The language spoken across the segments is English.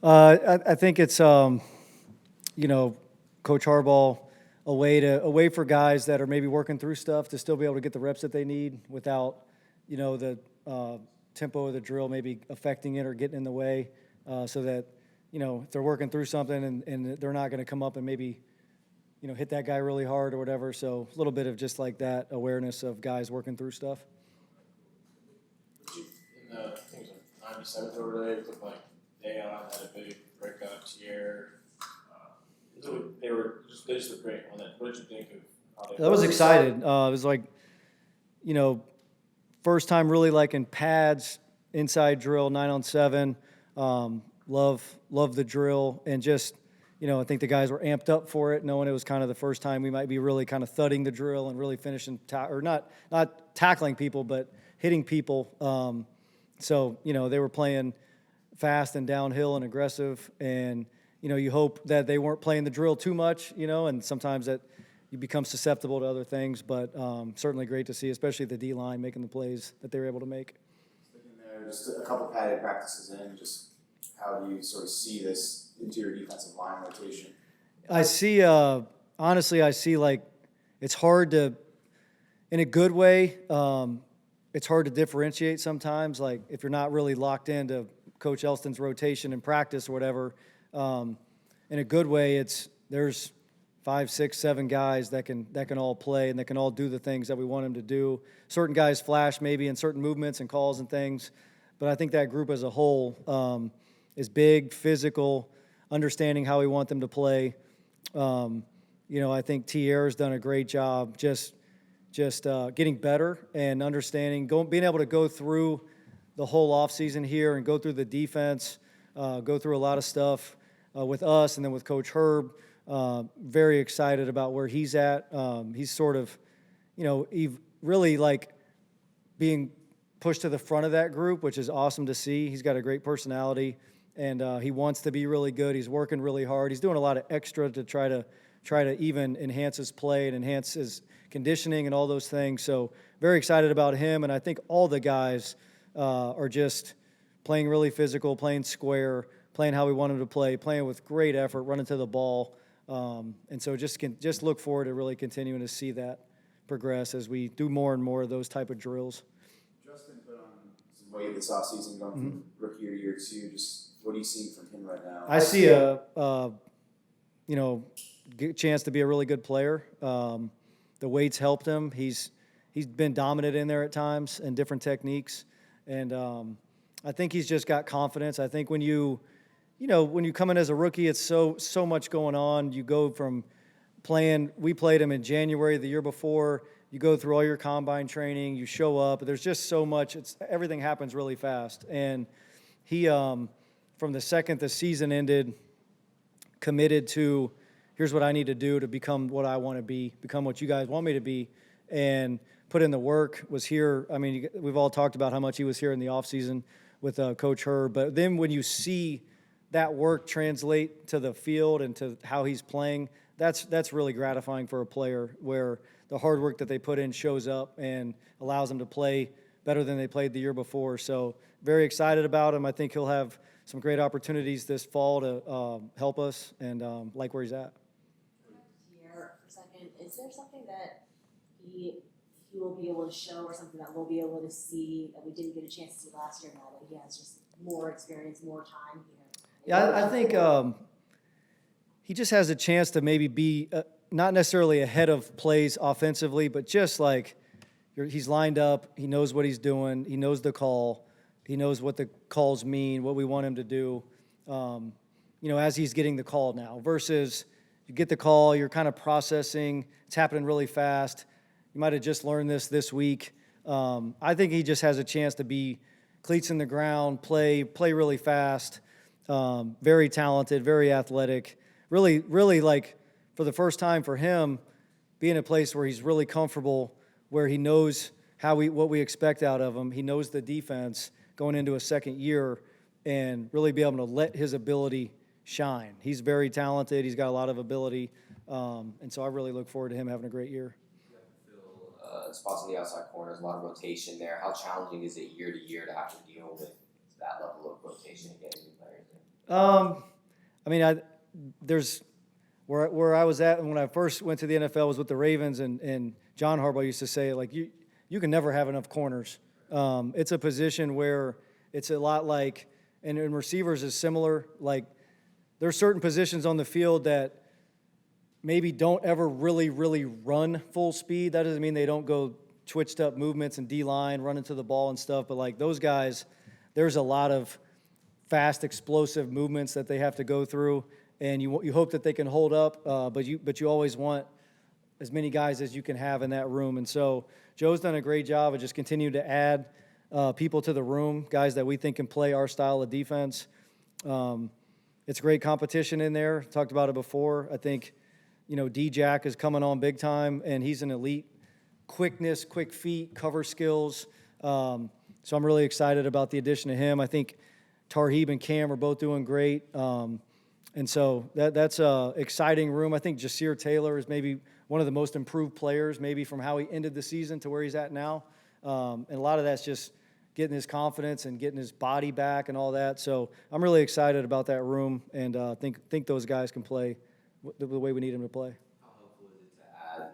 I think it's Coach Harbaugh a way for guys that are maybe working through stuff to still be able to get the reps that they need without the tempo of the drill maybe affecting it or getting in the way, so that if they're working through something and they're not going to come up and maybe hit that guy really hard or whatever. So a little bit of just like that awareness of guys working through stuff. In the, I think it was 97th overlay, it looked like Dayon had a big breakout tier. They just looked great on that. What did you think of how they? I was excited. It was like, first time really like in pads, inside drill, 9-on-7. Love the drill, and just I think the guys were amped up for it, knowing it was kind of the first time we might be really kind of thudding the drill and really finishing or not tackling people, but hitting people. So they were playing fast and downhill and aggressive, and you hope that they weren't playing the drill too much, and sometimes that you become susceptible to other things. But certainly great to see, especially the D line making the plays that they were able to make. Sticking there, just a couple padded practices in, just how do you sort of see this interior defensive line rotation? I see, honestly, like it's hard to, in a good way, it's hard to differentiate sometimes. Like if you're not really locked into Coach Elston's rotation in practice or whatever, in a good way, there's 5, 6, 7 guys that can all play and that can all do the things that we want them to do. Certain guys flash maybe in certain movements and calls and things, but I think that group as a whole is big, physical, understanding how we want them to play. I think Tier's done a great job just getting better and understanding, being able to go through the whole offseason here and go through the defense, go through a lot of stuff with us and then with Coach Herb. Very excited about where he's at. He's sort of, really like being pushed to the front of that group, which is awesome to see. He's got a great personality, and he wants to be really good. He's working really hard. He's doing a lot of extra to try to even enhance his play and enhance his conditioning and all those things. So very excited about him, and I think all the guys are just playing really physical, playing square, playing how we want them to play, playing with great effort, running to the ball. And so just look forward to really continuing to see that progress as we do more and more of those type of drills. Justin put on some weight this offseason, going from rookie year to year 2. Just what are you seeing from him right now? I see a chance to be a really good player. The weights helped him. He's been dominant in there at times and different techniques, and I think he's just got confidence. I think when you come in as a rookie, it's so much going on. You go from we played him in January the year before. You go through all your combine training. You show up. There's just so much. Everything happens really fast. And he, from the second the season ended, committed to, here's what I need to do to become what I want to be, become what you guys want me to be, and put in the work. Was here. I mean, we've all talked about how much he was here in the offseason with Coach Herb. But then when you see that work translate to the field and to how he's playing, that's really gratifying for a player, where the hard work that they put in shows up and allows them to play better than they played the year before. So very excited about him. I think he'll have some great opportunities this fall to help us, and like where he's at. Here for a second, is there something that he will be able to show, or something that we'll be able to see that we didn't get a chance to see last year, now that he has just more experience, more time here? Yeah, I think he just has a chance to maybe be not necessarily ahead of plays offensively, but just like he's lined up, he knows what he's doing, he knows the call, he knows what the calls mean, what we want him to do, as he's getting the call now, versus you get the call, you're kind of processing, it's happening really fast. You might have just learned this week. I think he just has a chance to be cleats in the ground, play really fast. Very talented, very athletic, really like for the first time for him, be in a place where he's really comfortable, where he knows what we expect out of him. He knows the defense going into a second year, and really be able to let his ability shine. He's very talented. He's got a lot of ability, and so I really look forward to him having a great year. You have to fill spots on the outside corners, a lot of rotation there. How challenging is it year to year to have to deal with that level of rotation and getting new players in? I mean, there's where I was at when I first went to the NFL was with the Ravens, and John Harbaugh used to say, like, you can never have enough corners. It's a position where it's a lot like, and in receivers is similar. Like, there's certain positions on the field that maybe don't ever really run full speed. That doesn't mean they don't go twitched up movements and D-line, running to the ball and stuff, but like those guys, there's a lot of fast, explosive movements that they have to go through, and you hope that they can hold up, but you always want as many guys as you can have in that room. And so Joe's done a great job of just continuing to add people to the room, guys that we think can play our style of defense. It's great competition in there. Talked about it before. I think, D-Jack is coming on big time, and he's an elite quickness, quick feet, cover skills. So I'm really excited about the addition of him. I think Tarheeb and Cam are both doing great. And so that's an exciting room. I think Jasir Taylor is maybe one of the most improved players, maybe from how he ended the season to where he's at now. And a lot of that's just getting his confidence and getting his body back and all that. So I'm really excited about that room, and think those guys can play the way we need them to play. How helpful is it to add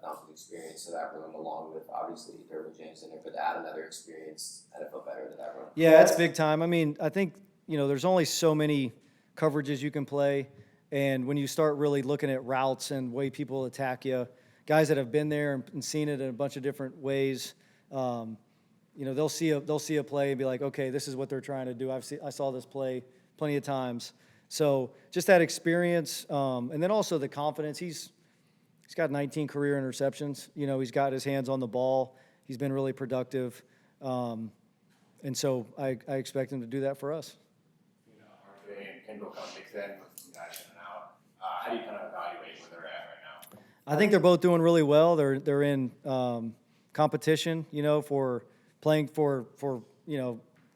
Donte's experience to that room, along with obviously Derwin James in there, but to add another experienced NFL veteran to that room? Yeah, that's big time. I mean, I think, there's only so many coverages you can play, and when you start really looking at routes and way people attack you, guys that have been there and seen it in a bunch of different ways, they'll see a play and be like, okay, this is what they're trying to do. I saw this play plenty of times. So just that experience, and then also the confidence. He's got 19 career interceptions. He's got his hands on the ball. He's been really productive, and so I expect him to do that for us. RJ and Kendall come mixed in with guys in and out. How do you kind of evaluate where they're at right now? I think they're both doing really well. They're in competition, for playing for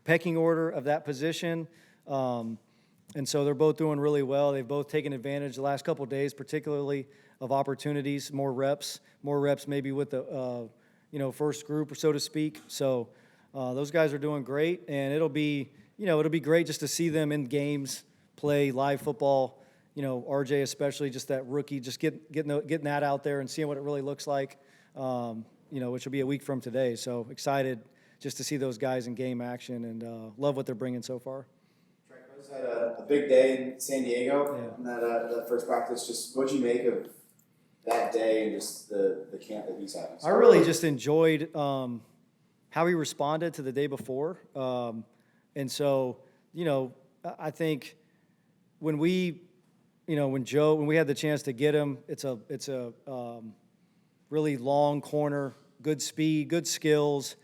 pecking order of that position. And so they're both doing really well. They've both taken advantage the last couple of days, particularly of opportunities, more reps maybe with the first group, or so to speak. So those guys are doing great, and it'll be great just to see them in games, play live football. RJ especially, just that rookie, just getting that out there and seeing what it really looks like. Which will be a week from today. So excited just to see those guys in game action, and love what they're bringing so far. Had a big day in San Diego, Yeah. and that first practice. Just what'd you make of that day and just the camp that he's having? I really just enjoyed how he responded to the day before, and so I think when we had the chance to get him, it's a really long corner, good speed, good skills,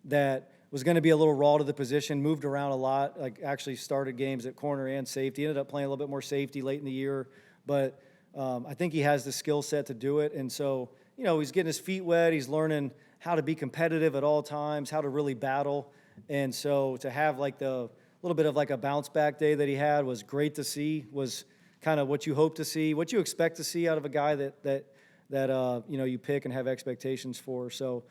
that was going to be a little raw to the position, moved around a lot, like actually started games at corner and safety, ended up playing a little bit more safety late in the year, but I think he has the skill set to do it. And so, he's getting his feet wet, he's learning how to be competitive at all times, how to really battle. And so to have like the little bit of like a bounce back day that he had was great to see, was kind of what you hope to see, what you expect to see out of a guy that you pick and have expectations for. So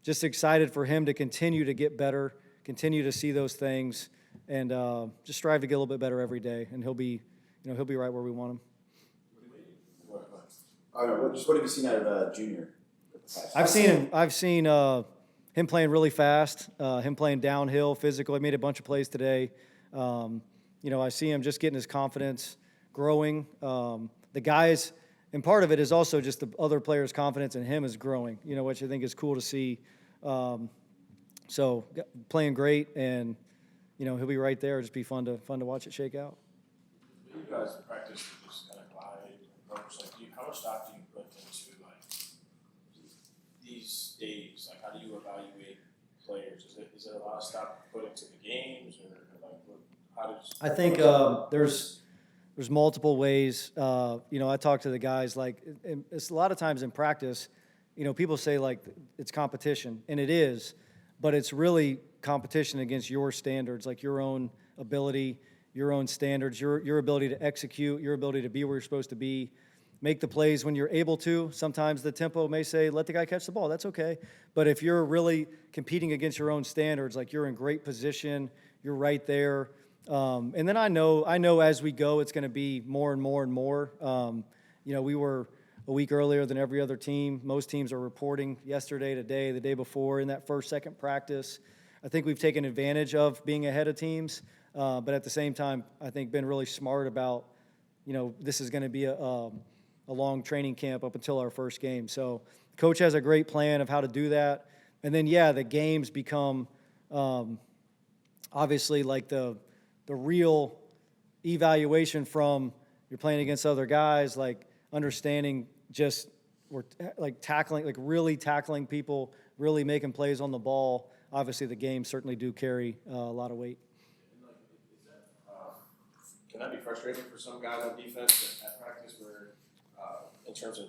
just excited for him to continue to get better, continue to see those things, and just strive to get a little bit better every day. And he'll be right where we want him. I don't know. What have you seen out of Junior? I've seen him playing really fast, him playing downhill, physical. He made a bunch of plays today. I see him just getting his confidence growing. The guys. And part of it is also just the other players' confidence in him is growing, which I think is cool to see. So playing great, and he'll be right there. It'll just be fun to watch it shake out. You guys practice with this kind of glide approach. How much stock do you put into these days? How do you evaluate players? Is there a lot of stock put into the games, or how does? I think there's multiple ways. I talk to the guys, it's a lot of times in practice, people say it's competition, and it is, but it's really competition against your standards, like your own ability, your own standards, your ability to execute, your ability to be where you're supposed to be, make the plays when you're able to. Sometimes the tempo may say, let the guy catch the ball. That's okay. But if you're really competing against your own standards, you're in great position, you're right there, And then I know as we go, it's going to be more and more and more. We were a week earlier than every other team. Most teams are reporting yesterday, today, the day before in that first, second practice. I think we've taken advantage of being ahead of teams, but at the same time, I think been really smart about, this is going to be a long training camp up until our first game. So coach has a great plan of how to do that. And then, the games become obviously like the real evaluation from you're playing against other guys, like understanding just we're like tackling, like really tackling people, really making plays on the ball. Obviously, the games certainly do carry a lot of weight. Can that be frustrating for some guys on defense at practice where, in terms of,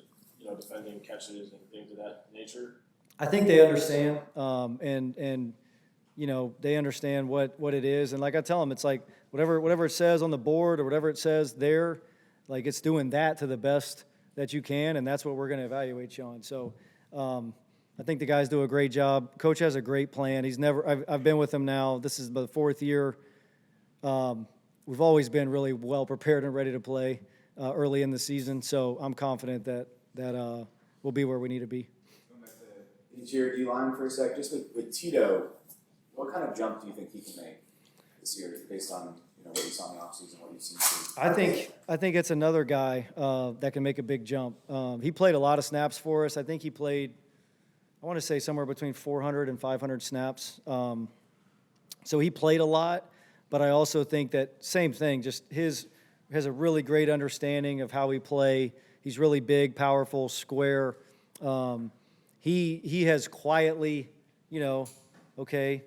defending catches and things of that nature? I think they understand, and they understand what it is. And like I tell them, it's like whatever it says on the board or whatever it says there, like it's doing that to the best that you can, and that's what we're going to evaluate you on. So I think the guys do a great job. Coach has a great plan. I've been with him now. This is the fourth year. We've always been really well prepared and ready to play early in the season. So I'm confident that we'll be where we need to be. Interior D-line for a sec, just with Tito, what kind of jump do you think he can make this year based on what you saw in the offseason, what you've seen? I think it's another guy that can make a big jump. He played a lot of snaps for us. I think he played, I want to say somewhere between 400 and 500 snaps. So he played a lot, but I also think that same thing, just has a really great understanding of how we play. He's really big, powerful, square. He has quietly, okay,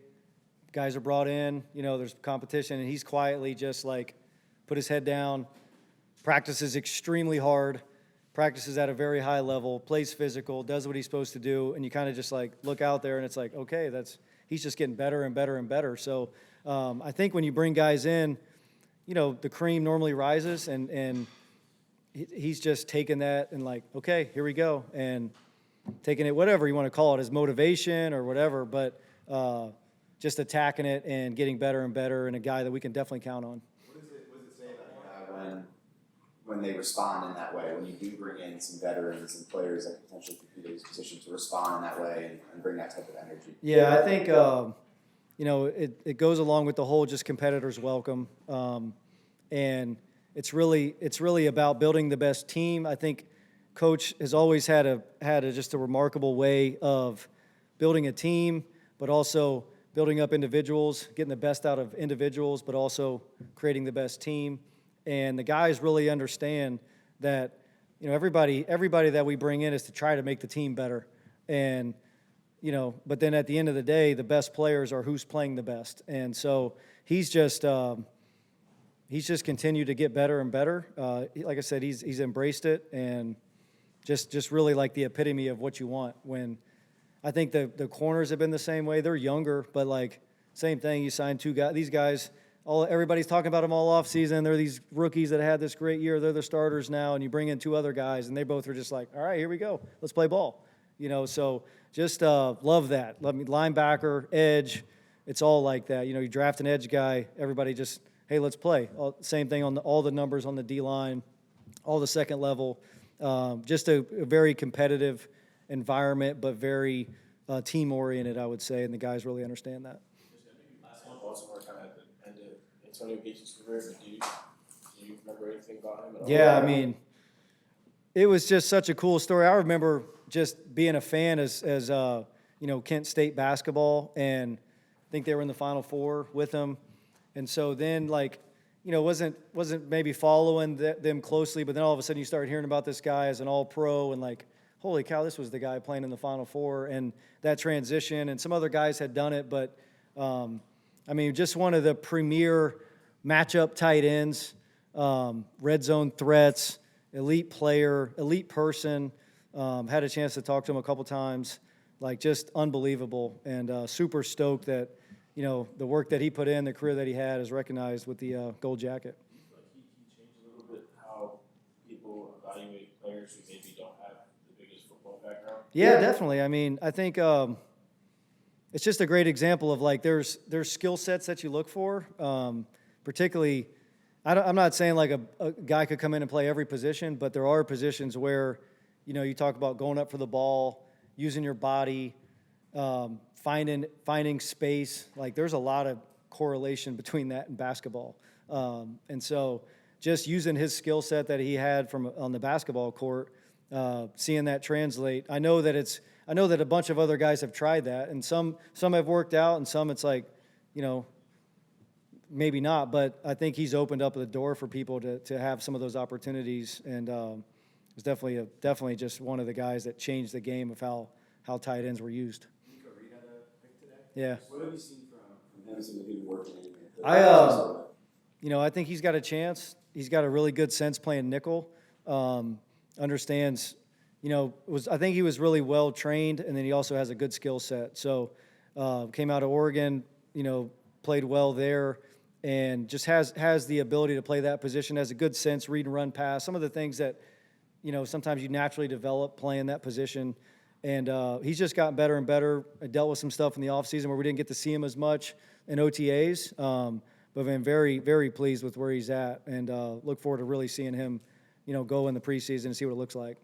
guys are brought in, there's competition, and he's quietly just like put his head down, practices extremely hard, practices at a very high level, plays physical, does what he's supposed to do, and you kind of just like look out there and it's like, okay, he's just getting better and better and better. So I think when you bring guys in, the cream normally rises, and he's just taking that and like, okay, here we go, and taking it, whatever you want to call it, as motivation or whatever, but just attacking it and getting better and better, and a guy that we can definitely count on. What does it say about a guy when they respond in that way, when you do bring in some veterans and players that potentially compete in his position to respond in that way and bring that type of energy? Yeah, I think, it goes along with the whole just competitors welcome, and it's really about building the best team. I think Coach has always had just a remarkable way of building a team, but also building up individuals, getting the best out of individuals, but also creating the best team. And the guys really understand that, everybody that we bring in is to try to make the team better. And, but then at the end of the day, the best players are who's playing the best. And so he's just continued to get better and better. Like I said, he's embraced it, and just really like the epitome of what you want. When I think the corners have been the same way. They're younger, but like same thing. You sign two guys. These guys, everybody's talking about them all off season. They're these rookies that had this great year. They're the starters now, and you bring in two other guys, and they both are just like, all right, here we go. Let's play ball. So just love that. Love me linebacker, edge. It's all like that. You draft an edge guy. Everybody just, hey, let's play. Same thing on all the numbers on the D line, all the second level. Just a very competitive environment, but very team-oriented, I would say, and the guys really understand that. Last one, Baltimore kind of at the end of Antonio Gates' career, but do you remember anything about him at all? Yeah, I mean, it was just such a cool story. I remember just being a fan as Kent State basketball, and I think they were in the Final Four with him. And so then, wasn't maybe following them closely, but then all of a sudden you started hearing about this guy as an all-pro, and like, holy cow, this was the guy playing in the Final Four, and that transition, and some other guys had done it, but just one of the premier matchup tight ends, red zone threats, elite player, elite person. Had a chance to talk to him a couple times, like just unbelievable, and super stoked that the work that he put in, the career that he had, is recognized with the gold jacket. He changed a little bit how people evaluate players who maybe don't have the biggest football background. Yeah, definitely. I think it's just a great example of like there's skill sets that you look for, particularly, I'm not saying like a guy could come in and play every position, but there are positions where, you know, you talk about going up for the ball, using your body, finding space. Like there's a lot of correlation between that and basketball. And so just using his skill set that he had from on the basketball court, seeing that translate. I know that a bunch of other guys have tried that, and some have worked out, and some it's like, you know, maybe not. But I think he's opened up the door for people to have some of those opportunities, and it's definitely just one of the guys that changed the game of how tight ends were used. Nico Reed had a pick today. Yeah. What have you seen from him? Some of the working in You know, I think he's got a chance. He's got a really good sense playing nickel. Understands, you know, I think he was really well trained, and then he also has a good skill set. So came out of Oregon, you know, played well there, and just has the ability to play that position, has a good sense, read and run pass, some of the things that, you know, sometimes you naturally develop playing that position. And he's just gotten better and better. I dealt with some stuff in the offseason where we didn't get to see him as much in OTAs, but I've been very, very pleased with where he's at, and look forward to really seeing him, you know, go in the preseason and see what it looks like.